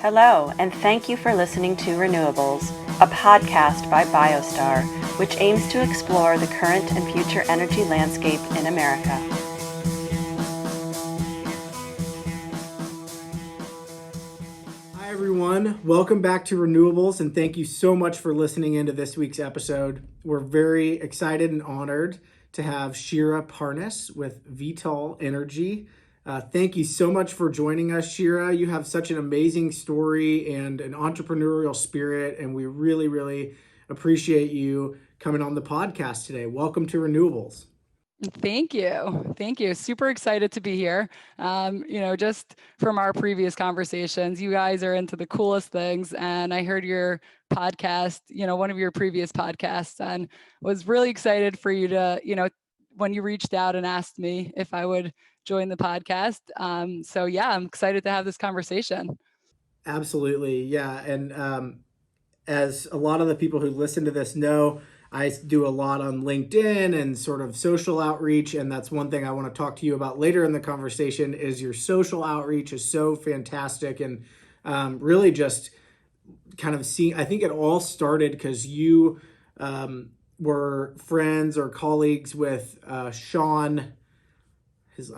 Hello, and thank you for listening to Renewables, a podcast by BioStar, which aims to explore the current and future energy landscape in America. Hi, everyone. Welcome back to Renewables, and thank you so much for listening into this week's episode. We're very excited and honored to have Shira Parnes with VETAL Energy. Thank you so much for joining us, Shira. You have such an amazing story and an entrepreneurial spirit, and we really, really appreciate you coming on the podcast today. Welcome to Renewables. Thank you. Thank you. Super excited to be here. Just from our previous conversations, you guys are into the coolest things. And I heard your podcast, one of your previous podcasts, and was really excited for you to, when you reached out and asked me if I would join the podcast. I'm excited to have this conversation. Absolutely. Yeah. And as a lot of the people who listen to this know, I do a lot on LinkedIn and sort of social outreach. And that's one thing I want to talk to you about later in the conversation is your social outreach is so fantastic. And really just kind of seeing, I think it all started because you were friends or colleagues with Sean,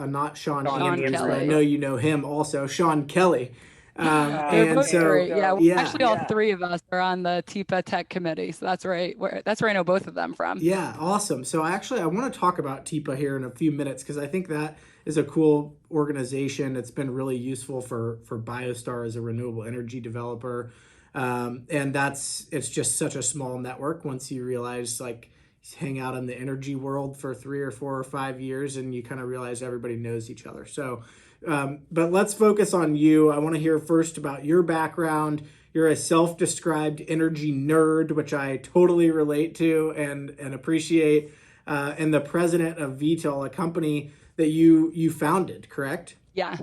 not Sean Andrews, but I know you know him also, Sean Kelly. They're both great. Yeah. Actually, all three of us are on the TIPA Tech Committee, so that's right. That's where I know both of them from. Yeah, awesome. So I want to talk about TIPA here in a few minutes because I think that is a cool organization. It's been really useful for BioStar as a renewable energy developer, and it's just such a small network. Once you realize like hang out in the energy world for 3 or 4 or 5 years, and you kind of realize everybody knows each other. So. But let's focus on you. I want to hear first about your background. You're a self-described energy nerd, which I totally relate to and appreciate, and the president of VETAL, a company that you founded, correct? Yeah.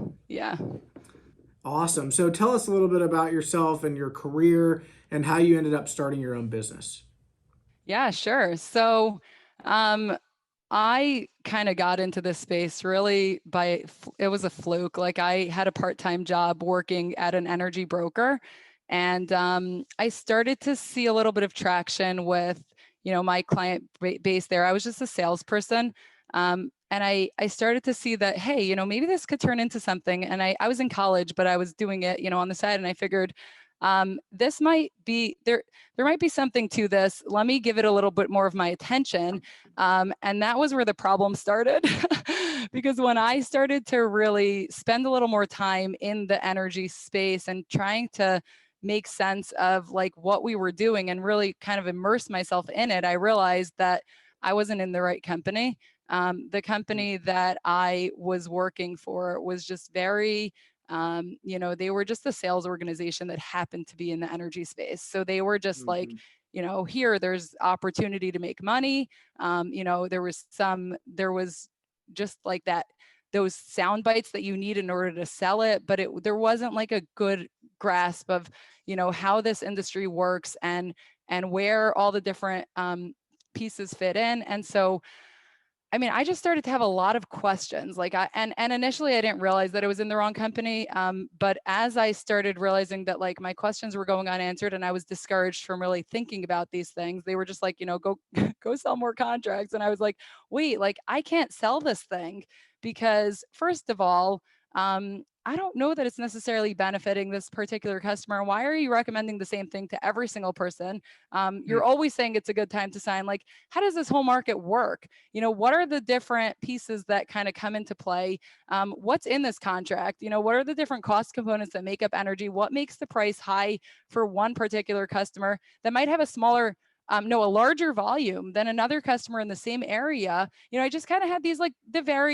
Awesome. So tell us a little bit about yourself and your career and how you ended up starting your own business. Yeah, sure. So, I kind of got into this space really it was a fluke. Like I had a part-time job working at an energy broker, and I started to see a little bit of traction with, my client base there. I was just a salesperson. And I started to see that, hey, maybe this could turn into something. And I was in college, but I was doing it, on the side. And I figured this might be there might be something to this. Let me give it a little bit more of my attention. And that was where the problem started. Because when I started to really spend a little more time in the energy space and trying to make sense of like what we were doing and really kind of immerse myself in it, I realized that I wasn't in the right company. The company that I was working for was just very they were just a sales organization that happened to be in the energy space. So they were just like, here, there's opportunity to make money. There was just like that, those sound bites that you need in order to sell it, but there wasn't like a good grasp of, how this industry works and where all the different pieces fit in. And so I just started to have a lot of questions. And initially I didn't realize that it was in the wrong company. But as I started realizing that like my questions were going unanswered and I was discouraged from really thinking about these things, they were just like, go, go sell more contracts. And I was like, wait, like I can't sell this thing because first of all, I don't know that it's necessarily benefiting this particular customer. Why are you recommending the same thing to every single person? You're always saying it's a good time to sign. Like, how does this whole market work? What are the different pieces that kind of come into play? What's in this contract? What are the different cost components that make up energy? What makes the price high for one particular customer that might have a larger volume than another customer in the same area? I just kind of had these like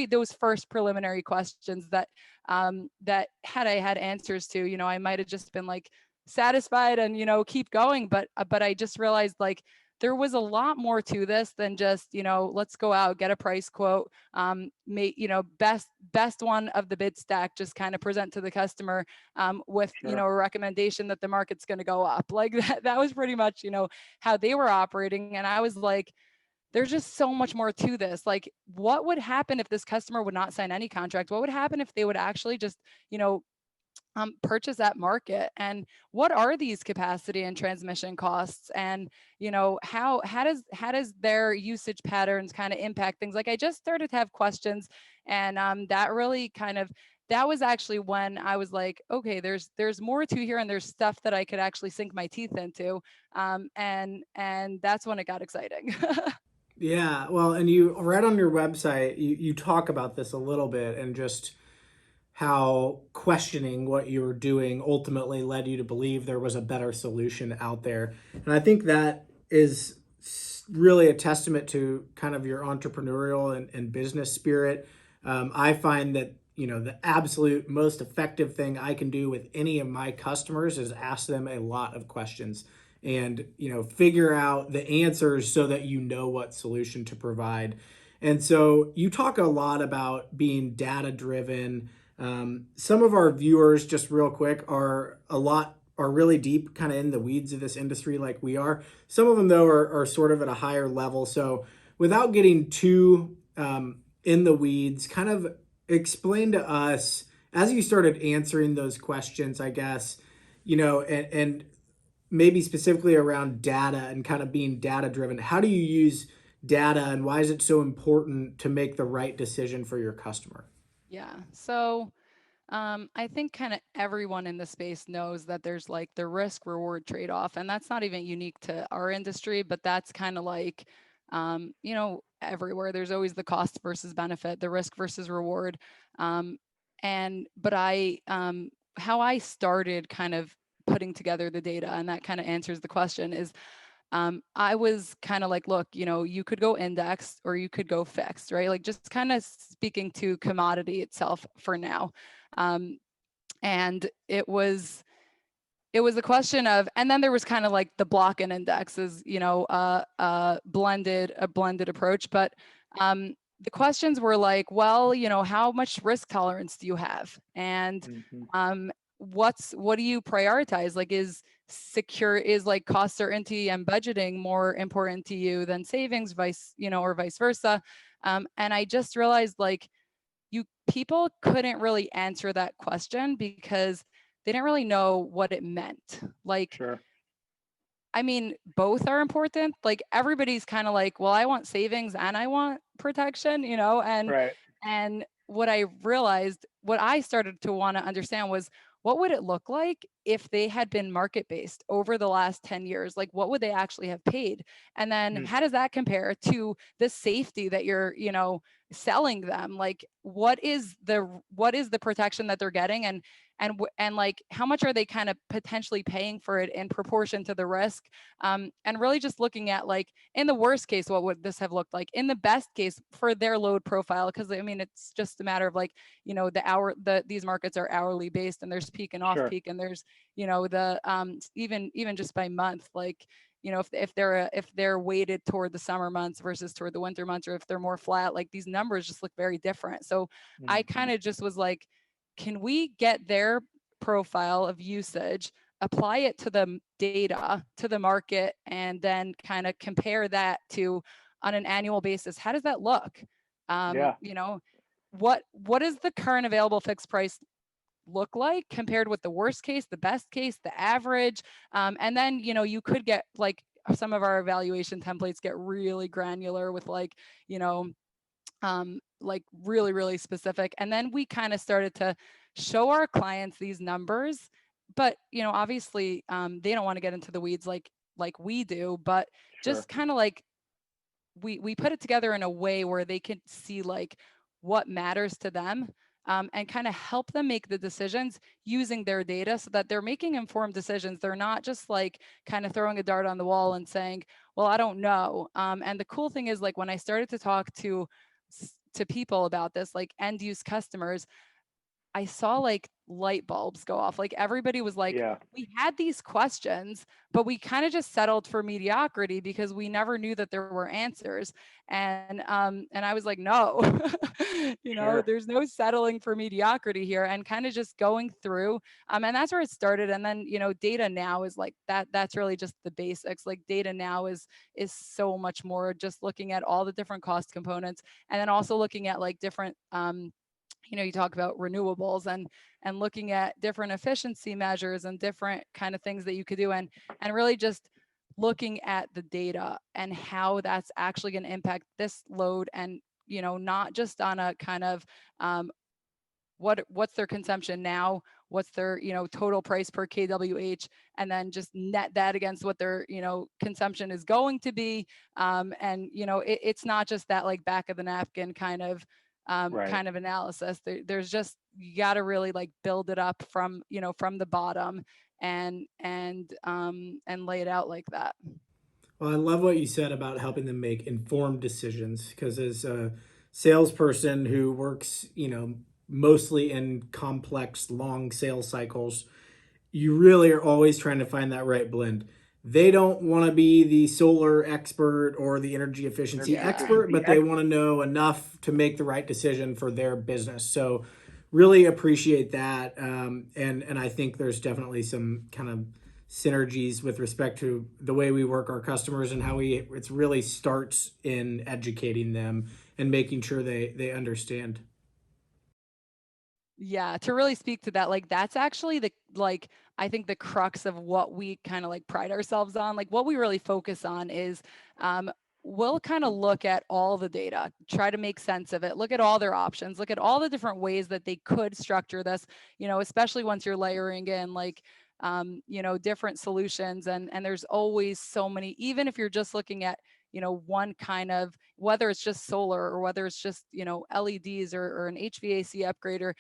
those first preliminary questions that had I had answers to, I might have just been like satisfied and, keep going. But I just realized like there was a lot more to this than just, let's go out, get a price quote, best one of the bid stack, just kind of present to the customer with, a recommendation that the market's going to go up. Like that was pretty much, how they were operating. And I was like, there's just so much more to this. Like, what would happen if this customer would not sign any contract? What would happen if they would actually just, purchase at market, and what are these capacity and transmission costs, and how does their usage patterns kind of impact things. Like, I just started to have questions, and that really kind of, that was actually when I was like, okay, there's more to here, and there's stuff that I could actually sink my teeth into, and that's when it got exciting. Yeah, well, and you right on your website, you talk about this a little bit and just how questioning what you were doing ultimately led you to believe there was a better solution out there. And I think that is really a testament to kind of your entrepreneurial and business spirit. I find that, the absolute most effective thing I can do with any of my customers is ask them a lot of questions and, figure out the answers so that you know what solution to provide. And so you talk a lot about being data driven. Some of our viewers, just real quick, are really deep, kind of in the weeds of this industry, like we are. Some of them, though, are sort of at a higher level. So, without getting too in the weeds, kind of explain to us as you started answering those questions, I guess, and maybe specifically around data and kind of being data driven. How do you use data, and why is it so important to make the right decision for your customer? Yeah. So I think kind of everyone in the space knows that there's like the risk reward trade off, and that's not even unique to our industry, but that's kind of like, everywhere. There's always the cost versus benefit, the risk versus reward. Um, but how I started kind of putting together the data, and that kind of answers the question, is I was kind of like, look, you could go indexed or you could go fixed, right? Like, just kind of speaking to commodity itself for now. Um, and it was a question of, and then there was kind of like the block and indexes, a blended approach. But the questions were like, well, how much risk tolerance do you have? And Mhm. what do you prioritize? Like, is like cost certainty and budgeting more important to you than savings, or vice versa? And I just realized, like, people couldn't really answer that question because they didn't really know what it meant. Like, Sure. I mean, both are important. Like, everybody's kind of like, well, I want savings and I want protection, Right. and what I started to want to understand was, what would it look like if they had been market based over the last 10 years? Like, what would they actually have paid? And then Mm. how does that compare to the safety that you're, selling them? Like, what is the protection that they're getting? And like, how much are they kind of potentially paying for it in proportion to the risk? And really just looking at, like, in the worst case, what would this have looked like? In the best case for their load profile, because I mean, it's just a matter of, like, these markets are hourly based, and there's peak and off Sure. peak, and there's the even just by month, like, if they're weighted toward the summer months versus toward the winter months, or if they're more flat, like, these numbers just look very different. So I Mhm. kind of just was like, can we get their profile of usage, apply it to the data, to the market, and then kind of compare that to, on an annual basis, how does that look? um, Yeah. you know what is the current available fixed price look like compared with the worst case, the best case, the average? And then, you could get, like, some of our evaluation templates get really granular with, like, you know like, really, really specific. And then we kind of started to show our clients these numbers, but, obviously, they don't want to get into the weeds like we do, but Sure. just kind of like, we put it together in a way where they can see, like, what matters to them, and kind of help them make the decisions using their data, so that they're making informed decisions. They're not just, like, kind of throwing a dart on the wall and saying, well, I don't know. And the cool thing is, like, when I started to talk to people about this, like end use customers, I saw, like, light bulbs go off. Like, everybody was like, Yeah. we had these questions, but we kind of just settled for mediocrity because we never knew that there were answers. And I was like, no, Sure. there's no settling for mediocrity here, and kind of just going through. And that's where it started. And then, data now is like that's really just the basics. Like, data now is so much more, just looking at all the different cost components, and then also looking at, like, different you talk about renewables and looking at different efficiency measures and different kind of things that you could do, and really just looking at the data and how that's actually going to impact this load, and not just on a kind of um, what's their consumption now, what's their total price per kWh, and then just net that against what their consumption is going to be. And it's not just that like back of the napkin kind of analysis. There's just, you got to really like build it up from the bottom, and lay it out like that. Well, I love what you said about helping them make informed decisions, because as a salesperson who works, mostly in complex, long sales cycles, you really are always trying to find that right blend. They don't want to be the solar expert or the energy efficiency expert, but they want to know enough to make the right decision for their business. So, really appreciate that, and I think there's definitely some kind of synergies with respect to the way we work our customers and how it really starts in educating them and making sure they understand. Yeah, to really speak to that, like that's actually the like I think the crux of what we kind of like pride ourselves on. Like what we really focus on is we'll kind of look at all the data, try to make sense of it, look at all their options, look at all the different ways that they could structure this, especially once you're layering in like different solutions, and there's always so many, even if you're just looking at one kind of, whether it's just solar or whether it's just LEDs or an HVAC upgrade, or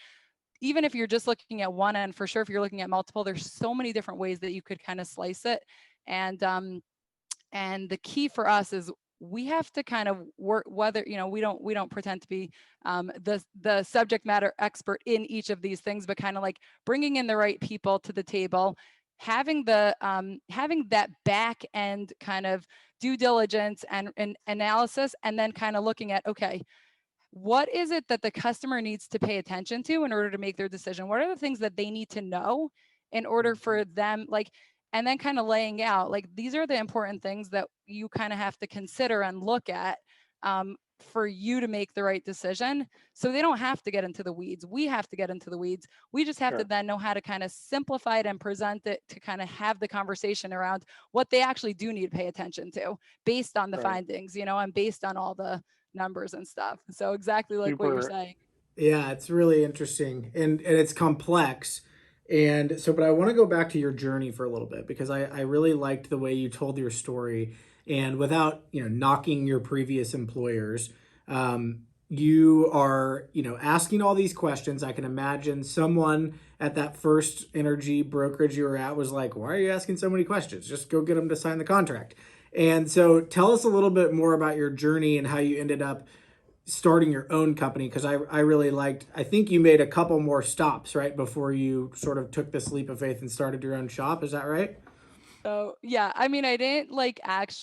even if you're just looking at one end, for sure, if you're looking at multiple, there's so many different ways that you could kind of slice it. And the key for us is we have to kind of work, whether we don't pretend to be the subject matter expert in each of these things, but kind of like bringing in the right people to the table, having that back end kind of due diligence and analysis, and then kind of looking at, okay, what is it that the customer needs to pay attention to in order to make their decision? What are the things that they need to know in order for them, like, and then kind of laying out, like, these are the important things that you kind of have to consider and look at for you to make the right decision. So they don't have to get into the weeds. We have to get into the weeds. We just have to then know how to kind of simplify it and present it to kind of have the conversation around what they actually do need to pay attention to based on the findings, and based on all the numbers and stuff. So exactly like what you're saying. Yeah, it's really interesting, and it's complex. And so, but I want to go back to your journey for a little bit, because I really liked the way you told your story. And without, knocking your previous employers, you are, asking all these questions. I can imagine someone at that first energy brokerage you were at was like, why are you asking so many questions? Just go get them to sign the contract. And so tell us a little bit more about your journey and how you ended up starting your own company, because I really liked, I think you made a couple more stops right before you sort of took this leap of faith and started your own shop. Is that right? So yeah, I mean, I didn't like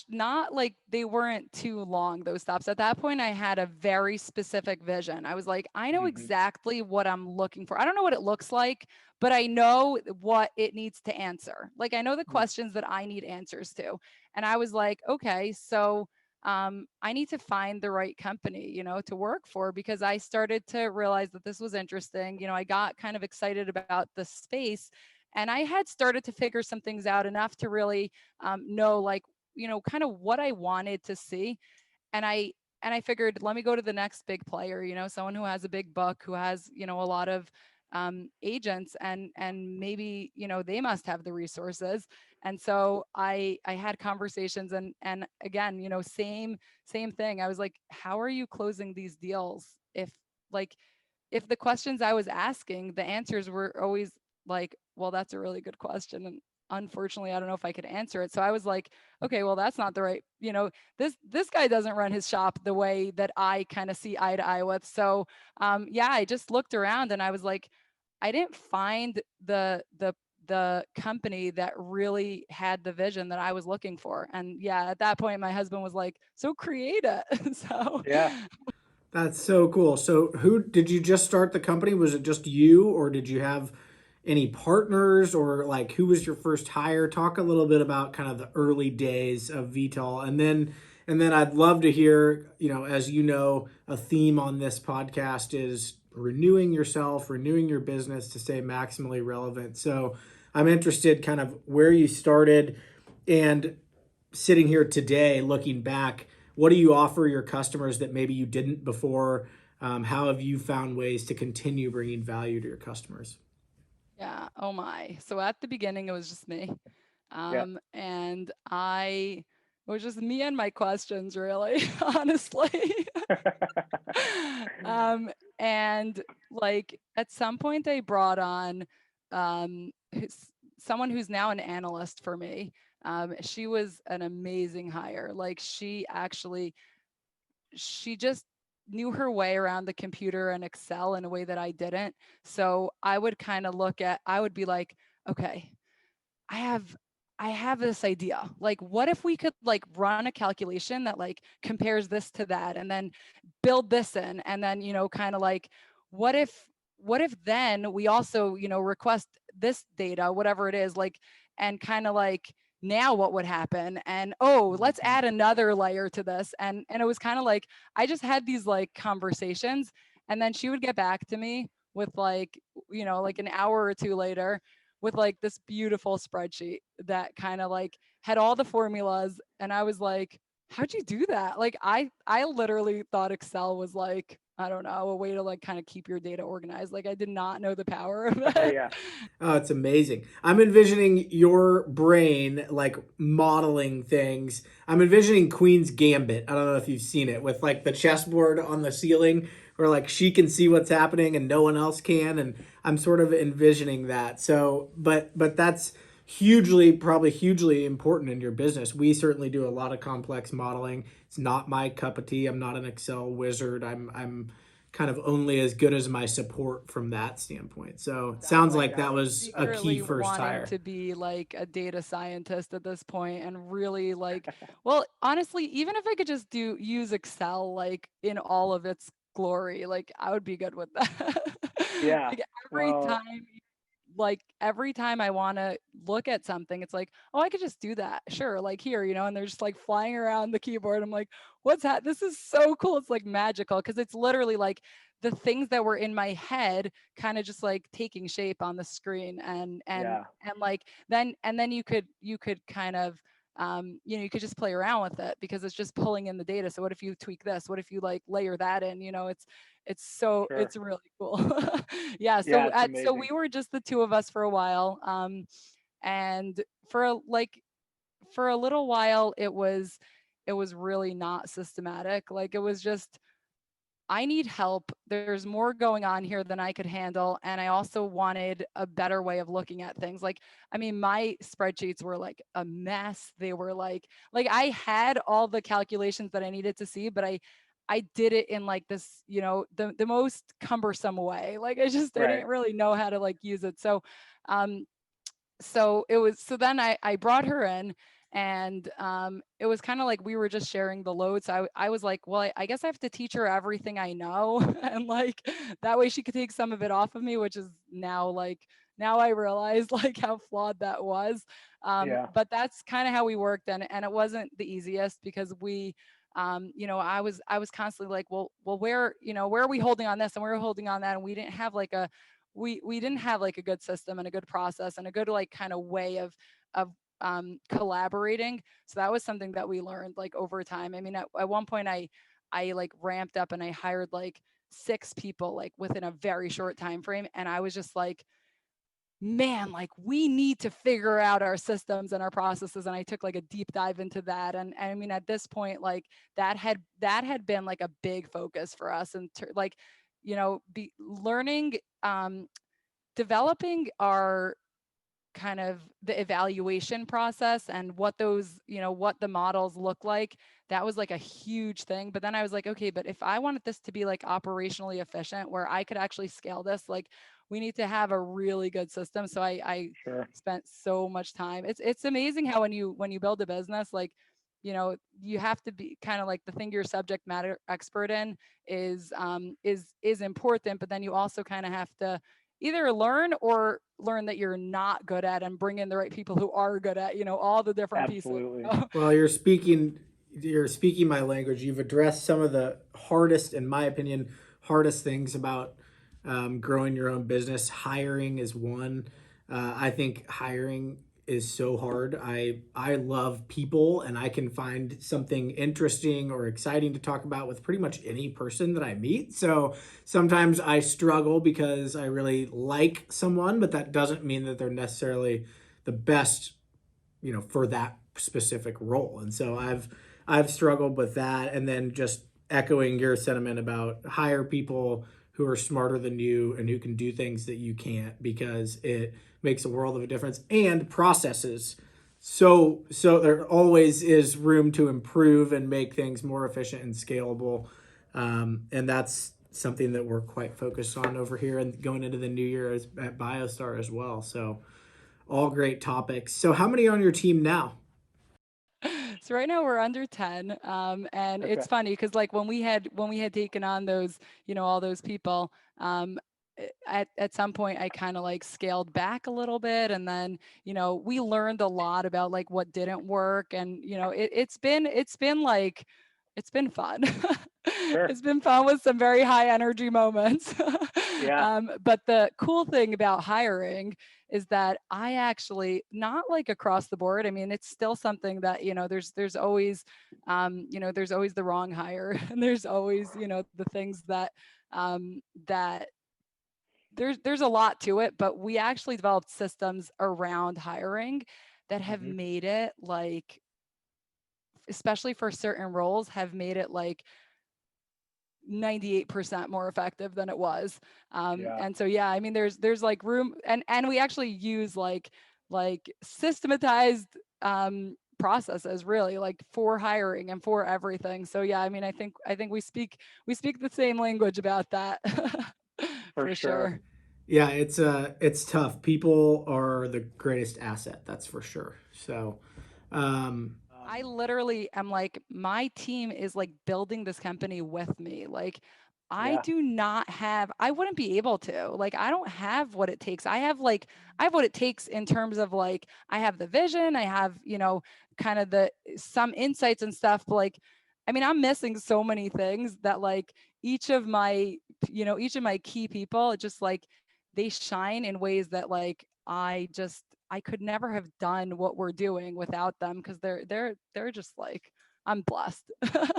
not like they weren't too long, those stops. At that point, I had a very specific vision. I was like, I know exactly what I'm looking for. I don't know what it looks like, but I know what it needs to answer. Like I know the questions that I need answers to. And I was like, okay, so I need to find the right company, to work for, because I started to realize that this was interesting. I got kind of excited about the space, and I had started to figure some things out enough to really know, like, kind of what I wanted to see. And I figured, let me go to the next big player, someone who has a big book, who has, a lot of agents, and maybe, they must have the resources. And so I had conversations, and again, same thing. I was like, how are you closing these deals if, like, if the questions I was asking, the answers were always like, well, that's a really good question, and unfortunately, I don't know if I could answer it. So I was like, okay, well, that's not the right, this guy doesn't run his shop the way that I kind of see eye to eye with. So yeah, I just looked around, and I was like, I didn't find the company that really had the vision that I was looking for. And yeah, at that point, my husband was like, so create it. So That's so cool. So, who did you just start the company? Was it just you, or did you have any partners, or like who was your first hire? Talk a little bit about kind of the early days of VTOL, and then I'd love to hear, as you know, a theme on this podcast is renewing yourself, renewing your business to stay maximally relevant. So I'm interested kind of where you started, and sitting here today, looking back, what do you offer your customers that maybe you didn't before? How have you found ways to continue bringing value to your customers? Yeah. Oh my. So at the beginning, it was just me. Yeah. And it was just me and my questions, really, honestly. um, and like at some point, they brought on someone who's now an analyst for me. She was an amazing hire. Like she just knew her way around the computer and Excel in a way that I didn't. So I would kind of I would be like, okay, I have I have this idea. Like, what if we could like run a calculation that like compares this to that and then build this in and then, kind of like what if then we also, request this data, whatever it is, like, and kind of like now what would happen, and oh, let's Mhm. add another layer to this. And it was kind of like I just had these like conversations, and then she would get back to me with like, like an hour or two later with like this beautiful spreadsheet that kind of like had all the formulas, and I was like, how'd you do that? Like I literally thought Excel was like, I don't know, a way to like kind of keep your data organized. Like I did not know the power of it. Yeah. Oh, it's amazing. I'm envisioning your brain like modeling things. I'm envisioning Queen's Gambit. I don't know if you've seen it with like the chessboard on the ceiling where like she can see what's happening and no one else can, and I'm sort of envisioning that. So, but that's probably hugely important in your business. We certainly do a lot of complex modeling. It's not my cup of tea. I'm not an Excel wizard. I'm kind of only as good as my support from that standpoint. So it sounds Exactly. like that Got it. was a key Secretly first wanting hire. to be like a data scientist at this point and really like, well, honestly, even if I could just use Excel like in all of its glory, like I would be good with that. Yeah. Like Well, every time I want to look at something, it's like, oh, I could just do that. Sure. Like here, and they're just like flying around the keyboard. I'm like, what's that? This is so cool. It's like magical because it's literally like the things that were in my head kind of just like taking shape on the screen, yeah. and like then you could kind of you could just play around with it because it's just pulling in the data. So what if you tweak this? What if you like layer that in? Sure. It's really cool. Yeah. Yeah, So it's so amazing. we were just the two of us for a while. And for a little while, it was really not systematic. Like it was just, I need help. There's more going on here than I could handle. And I also wanted a better way of looking at things. Like, I mean, my spreadsheets were like a mess. They were like I had all the calculations that I needed to see, but I did it in like this, the most cumbersome way. Like I Right. didn't really know how to like use it. Um, so then I brought her in, and it was kind of like we were just sharing the load. So I was like, well, I guess I have to teach her everything I know and like that way she could take some of it off of me, which is now I realize like how flawed that was. Yeah. But that's kind of how we worked, and it wasn't the easiest because I was constantly like, well, where are we holding on this and where are we holding on that, and we didn't have like a good system and a good process and a good like kind of way of collaborating. So that was something that we learned like over time. I mean, at one point I like ramped up and I hired like 6 people like within a very short time frame, and I was just like, man, like we need to figure out our systems and our processes. And I took like a deep dive into that. And I mean, at this point, like that had been like a big focus for us, and like, be learning, developing our kind of the evaluation process and what the models look like. That was like a huge thing. But then I was like, okay, but if I wanted this to be like operationally efficient where I could actually scale this, like we need to have a really good system. So I Sure. spent so much time. It's amazing how when you build a business, like, you have to be kind of like the thing you're subject matter expert in is important, but then you also kind of have to either learn that you're not good at and bring in the right people who are good at, all the different pieces. Absolutely. Well, you're speaking my language. You've addressed some of the hardest, in my opinion, hardest things about growing your own business. Hiring is one. I think hiring is so hard. I love people, and I can find something interesting or exciting to talk about with pretty much any person that I meet. So sometimes I struggle because I really like someone, but that doesn't mean that they're necessarily the best, for that specific role. And so I've struggled with that. And then just echoing your sentiment about hire people who are smarter than you and who can do things that you can't, because it makes a world of a difference. And processes. So there always is room to improve and make things more efficient and scalable. And that's something that we're quite focused on over here and going into the new year at BioStar as well. So all great topics. So how many are on your team now? So right now we're under 10, and Okay. it's funny because like when we had taken on those, all those people, at some point I kind of like scaled back a little bit, and then we learned a lot about like what didn't work, and it's been like it's been fun. Sure. It's been fun with some very high energy moments. Yeah. But the cool thing about hiring is that I actually, not like across the board. I mean, it's still something that, there's always, there's always the wrong hire, and there's always, the things that, that there's a lot to it, but we actually developed systems around hiring that have Hmm. made it like, especially for certain roles, have made it like 98% more effective than it was. Yeah. And so, yeah, I mean, there's like room, and we actually use like systematized processes, really, like for hiring and for everything. So yeah, I mean, I think we speak the same language about that. For For sure. sure. Yeah, it's tough. People are the greatest asset, that's for sure. So, um, I literally am like, my team is like building this company with me. Like, I Yeah. do not have, I wouldn't be able to. Like, I don't have what it takes. I have what it takes in terms of like, I have the vision, I have, kind of the some insights and stuff. But like, I mean, I'm missing so many things that like each of my, each of my key people, just like they shine in ways that like I could never have done what we're doing without them, because they're just like, I'm blessed. I'm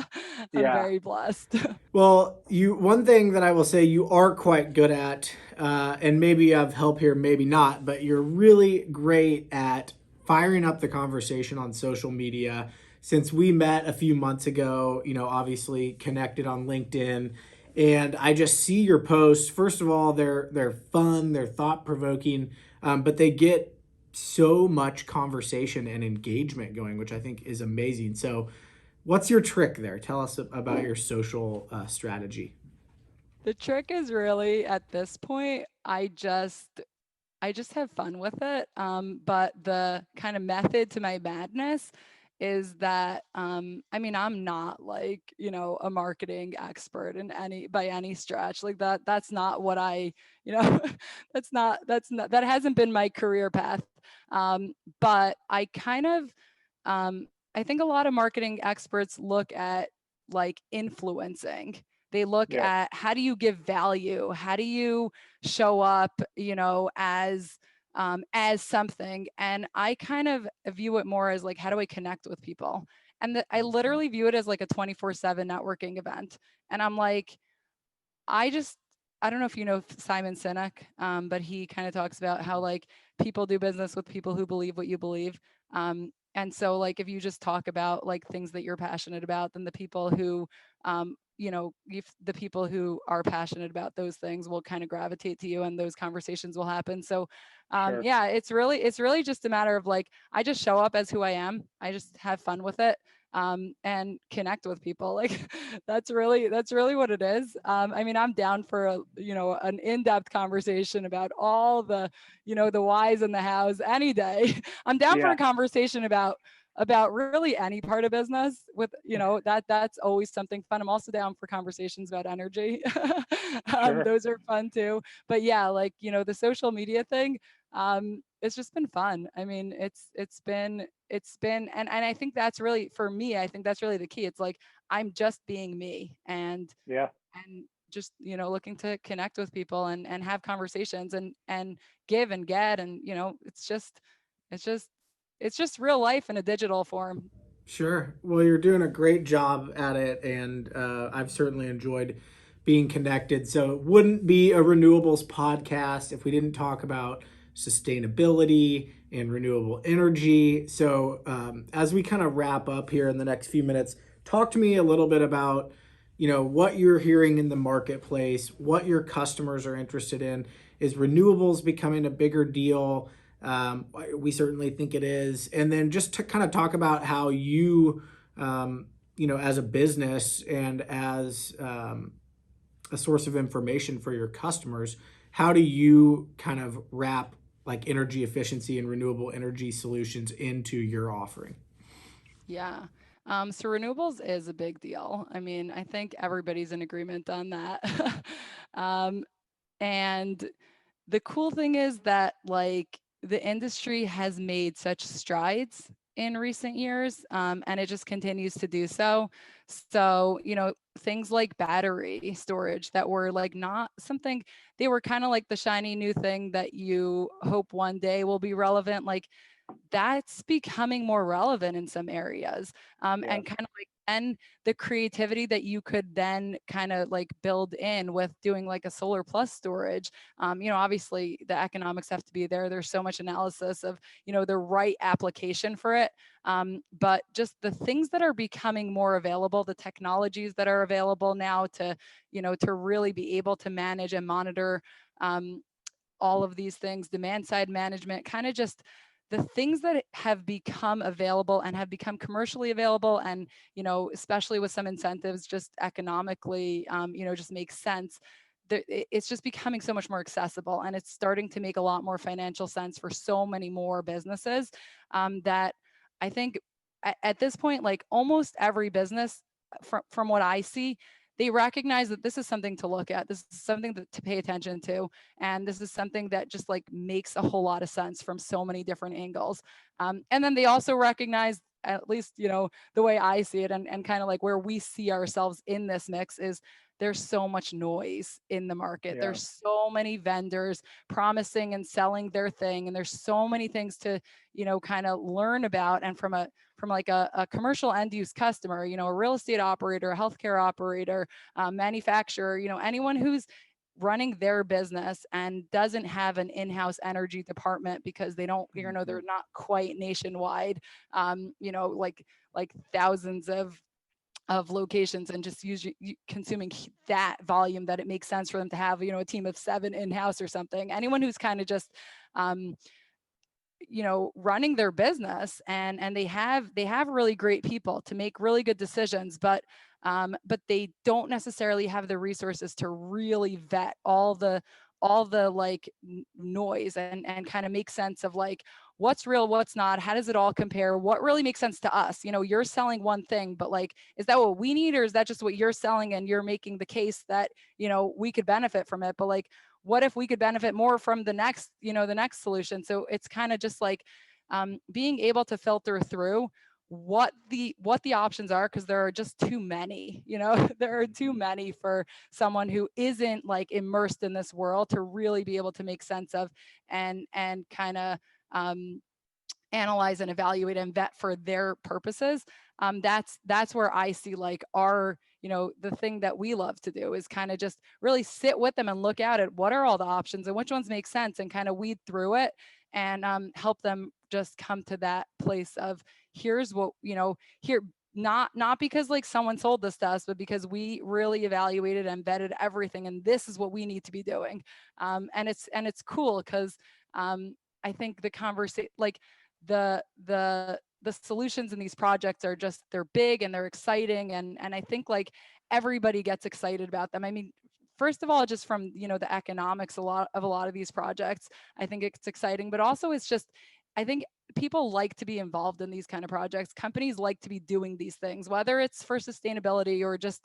Yeah. very blessed. well, one thing that I will say you are quite good at, and maybe you have help here, maybe not, but you're really great at firing up the conversation on social media. Since we met a few months ago, obviously connected on LinkedIn, and I just see your posts. First of all, they're fun, they're thought provoking, but they get so much conversation and engagement going, which I think is amazing. So, what's your trick there? Tell us about your social strategy. The trick is really, at this point, I just have fun with it. But the kind of method to my madness is that, I mean, I'm not like, a marketing expert in any by any stretch. Like that's not what you know, that hasn't been my career path. But I kind of, I think a lot of marketing experts look at like influencing. They look Yeah. at, how do you give value? How do you show up, as something? And I kind of view it more as like, how do I connect with people? And I literally view it as like a 24/7 networking event. And I'm like, I just, I don't know if you know Simon Sinek, but he kind of talks about how like people do business with people who believe what you believe. And so like, if you just talk about like things that you're passionate about, then the people who, if the people who are passionate about those things will kind of gravitate to you, and those conversations will happen. So Sure. yeah, it's really just a matter of like, I just show up as who I am. I just have fun with it, and connect with people. Like that's really what it is. I mean, I'm down for an in-depth conversation about all the, the whys and the hows any day. I'm down for Yeah. a conversation about really any part of business with, that's always something fun. I'm also down for conversations about energy. Sure. Those are fun too. But yeah, like, the social media thing, it's just been fun. I mean, it's been, and I think that's really, for me, I think that's really the key. It's like, I'm just being me, and Yeah. just, looking to connect with people and have conversations and give and get. And, it's just, it's just real life in a digital form. Sure. Well, you're doing a great job at it, and I've certainly enjoyed being connected. So it wouldn't be a renewables podcast if we didn't talk about sustainability and renewable energy. So as we kind of wrap up here in the next few minutes, talk to me a little bit about what you're hearing in the marketplace, what your customers are interested in. Is renewables becoming a bigger deal? We certainly think it is. And then just to kind of talk about how you, as a business and as a source of information for your customers, how do you kind of wrap like energy efficiency and renewable energy solutions into your offering? Yeah. So renewables is a big deal. I mean, I think everybody's in agreement on that. um, and the cool thing is that like the industry has made such strides in recent years, and it just continues to do so. So, things like battery storage that were like not something, they were kind of like the shiny new thing that you hope one day will be relevant. Like that's becoming more relevant in some areas, Yeah. and kind of like then the creativity that you could then kind of like build in with doing like a solar plus storage. Obviously the economics have to be there. There's so much analysis of the right application for it, but just the things that are becoming more available, the technologies that are available now to to really be able to manage and monitor, all of these things, demand side management, kind of just the things that have become available and have become commercially available, and especially with some incentives just economically, just makes sense. It's just becoming so much more accessible, and it's starting to make a lot more financial sense for so many more businesses, that I think at this point, like almost every business, from what I see, they recognize that this is something to look at. This is something to pay attention to. And this is something that just like makes a whole lot of sense from so many different angles. And then they also recognize, at least, the way I see it, and kind of like where we see ourselves in this mix is there's so much noise in the market. Yeah. There's so many vendors promising and selling their thing. And there's so many things to, kind of learn about. And from like a commercial end use customer, a real estate operator, a healthcare operator, manufacturer, anyone who's running their business and doesn't have an in-house energy department because they don't, they're not quite nationwide, like thousands of locations, and just consuming that volume that it makes sense for them to have, a team of 7 in-house or something. Anyone who's kind of just running their business, and they have really great people to make really good decisions, but they don't necessarily have the resources to really vet all the like noise, and kind of make sense of like what's real, what's not, how does it all compare, what really makes sense to us. You're selling one thing, but like, is that what we need, or is that just what you're selling and you're making the case that we could benefit from it, but like what if we could benefit more from the next solution. So it's kind of just like, being able to filter through what the options are, because there are just too many. There are too many for someone who isn't like immersed in this world to really be able to make sense of, and kind of analyze and evaluate and vet for their purposes. That's where I see like our, the thing that we love to do is kind of just really sit with them and look at what are all the options and which ones make sense, and kind of weed through it, and help them just come to that place of here's what, here, not because like someone sold this to us, but because we really evaluated and vetted everything, and this is what we need to be doing. And it's cool because, I think the conversation, like the solutions in these projects are just, they're big and they're exciting, and I think like everybody gets excited about them. I mean, first of all, just from the economics, a lot of these projects, I think it's exciting, but also it's just, I think people like to be involved in these kind of projects. Companies like to be doing these things, whether it's for sustainability or just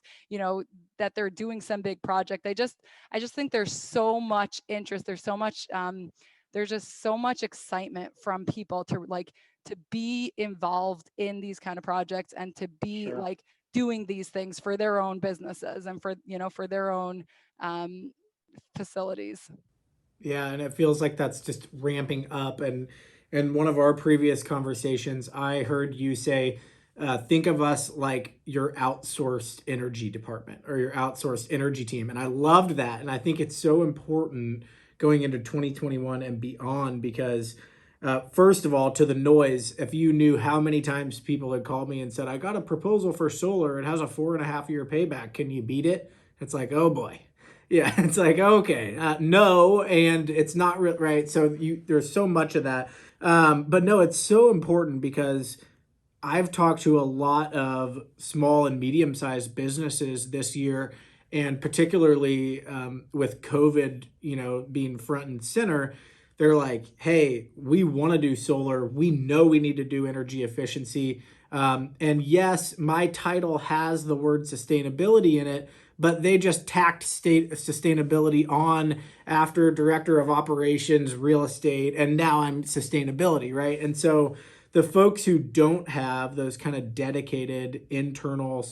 that they're doing some big project. I just think there's so much interest, there's just so much excitement from people to like to be involved in these kind of projects, and to be Sure. like doing these things for their own businesses and for, for their own facilities. Yeah, and it feels like that's just ramping up. And in one of our previous conversations, I heard you say, think of us like your outsourced energy department or your outsourced energy team. And I loved that. And I think it's so important going into 2021 and beyond because, first of all, to the noise, if you knew how many times people had called me and said, I got a proposal for solar, it has a 4.5 year payback. Can you beat it? It's like, oh boy. Yeah, it's like, okay, no, and it's not right. So there's so much of that. But no, it's so important because I've talked to a lot of small and medium sized businesses this year, and particularly with COVID, being front and center, they're like, hey, we want to do solar. We know we need to do energy efficiency. And yes, my title has the word sustainability in it, but they just tacked state sustainability on after director of operations, real estate, and now I'm sustainability, right? And so the folks who don't have those kind of dedicated internal,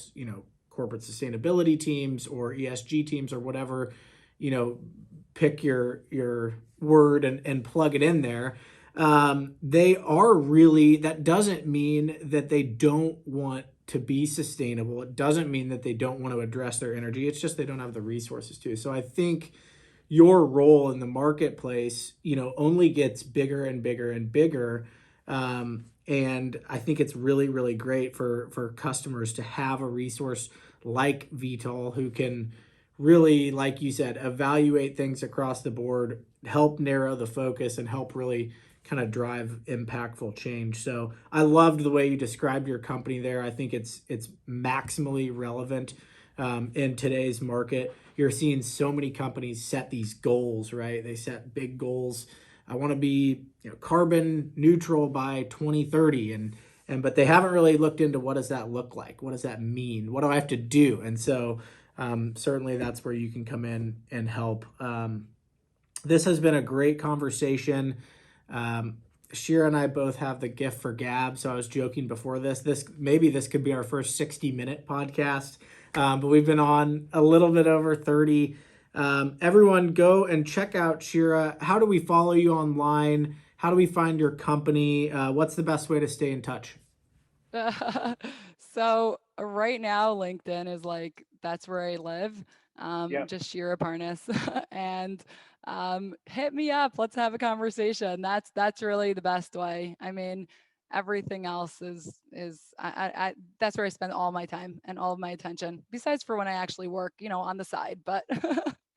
corporate sustainability teams or ESG teams or whatever, pick your word and plug it in there. They are really, that doesn't mean that they don't want to be sustainable. It doesn't mean that they don't want to address their energy. It's just they don't have the resources to. So I think your role in the marketplace, only gets bigger and bigger and bigger. And I think it's really, really great for customers to have a resource like VETAL who can really, like you said, evaluate things across the board, help narrow the focus, and help really kind of drive impactful change. So I loved the way you described your company there. I think it's maximally relevant in today's market. You're seeing so many companies set these goals, right? They set big goals. I want to be carbon neutral by 2030, and but they haven't really looked into what does that look like? What does that mean? What do I have to do? And so certainly that's where you can come in and help. This has been a great conversation. Shira and I both have the gift for gab, so I was joking before this. Maybe this could be our first 60-minute podcast, but we've been on a little bit over 30. Everyone go and check out Shira. How do we follow you online? How do we find your company? What's the best way to stay in touch? So right now, LinkedIn is like, that's where I live. Just Shira Parnes. And hit me up. Let's have a conversation. That's really the best way. I mean, everything else is I that's where I spend all my time and all of my attention, besides for when I actually work, on the side. But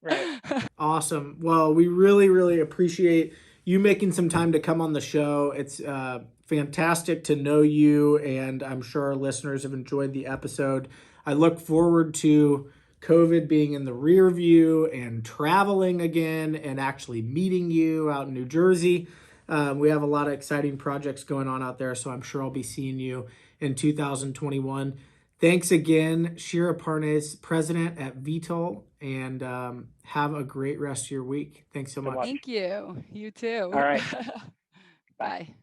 Right. Awesome. Well, we really, really appreciate you making some time to come on the show. It's fantastic to know you, and I'm sure our listeners have enjoyed the episode. I look forward to COVID being in the rear view and traveling again and actually meeting you out in New Jersey. We have a lot of exciting projects going on out there, so I'm sure I'll be seeing you in 2021. Thanks again, Shira Parnes, president at VETAL, and have a great rest of your week. Thanks so much. Thank you. You too. All right. Bye.